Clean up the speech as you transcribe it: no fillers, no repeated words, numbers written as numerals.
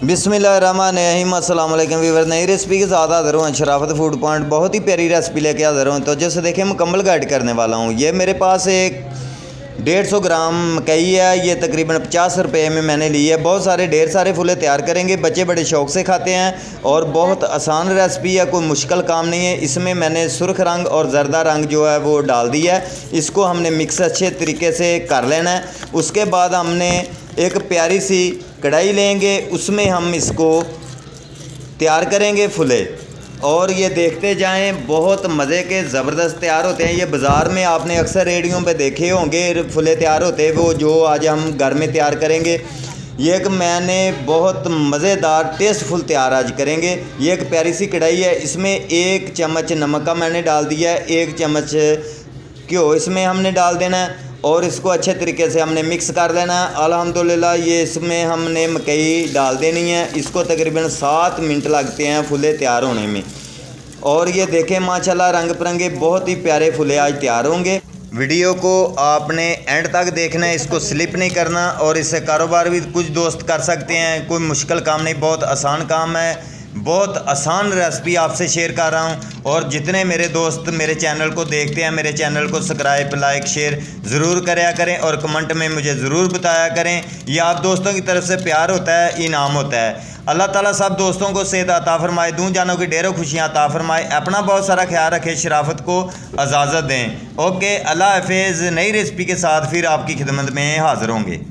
बिस्मिल्लाहिर्रहमानिर्रहीम, अस्सलाम वालेकुम व्यूअर। नई रेसिपी के साथ हाज़िर हूँ शराफत फूड पॉइंट। बहुत ही प्यारी रेसिपी लेके हाज़िर हूँ। तो जैसे देखिए मुकम्मल गाइड करने वाला हूँ। ये मेरे पास एक 150 ग्राम मकई है। ये तकरीबन 50 रुपये में मैंने ली है। बहुत सारे ढेर सारे फुले तैयार करेंगे, बच्चे बड़े शौक़ से खाते हैं और बहुत आसान रेसिपी है, कोई मुश्किल काम नहीं है। इसमें मैंने सुर्ख रंग और जर्दा रंग जो है वो डाल दिया है। इसको हमने मिक्स अच्छे तरीके से कर लेना है। उसके बाद हमने एक प्यारी सी कढ़ाई लेंगे, उसमें हम इसको तैयार करेंगे फुले, और ये देखते जाएं, बहुत मज़े के ज़बरदस्त तैयार होते हैं। ये बाज़ार में आपने अक्सर रेडियो पे देखे होंगे फुले तैयार होते हैं, वो जो आज हम घर में तैयार करेंगे। ये एक मैंने बहुत मज़ेदार टेस्टफुल तैयार आज करेंगे। ये एक प्यारी सी कढ़ाई है, इसमें 1 चम्मच नमक का मैंने डाल दिया है, 1 चम्मच घ्यो इसमें हमने डाल देना है और इसको अच्छे तरीके से हमने मिक्स कर लेना है। अल्हम्दुलिल्लाह ये इसमें हमने मकई डाल देनी है। इसको तकरीबन 7 मिनट लगते हैं फुले तैयार होने में। और ये देखें माशाल्लाह रंग बिरंगे बहुत ही प्यारे फुले आज तैयार होंगे। वीडियो को आपने एंड तक देखना है, इसको स्लिप नहीं करना। और इससे कारोबार भी कुछ दोस्त कर सकते हैं, कोई मुश्किल काम नहीं, बहुत आसान काम है। बहुत आसान रेसिपी आपसे शेयर कर रहा हूं। और जितने मेरे दोस्त मेरे चैनल को देखते हैं, मेरे चैनल को सब्सक्राइब लाइक शेयर ज़रूर कराया करें और कमेंट में मुझे ज़रूर बताया करें। ये आप दोस्तों की तरफ से प्यार होता है, इनाम होता है। अल्लाह ताला सब दोस्तों को सेहत अता फरमाए, दूं जानों की ढेरों खुशियाँ अता फरमाए। अपना बहुत सारा ख्याल रखें, शराफत को इजाज़त दें। ओके, अल्लाह हाफिज़। नई रेसिपी के साथ फिर आपकी खिदमत में हाज़िर होंगे।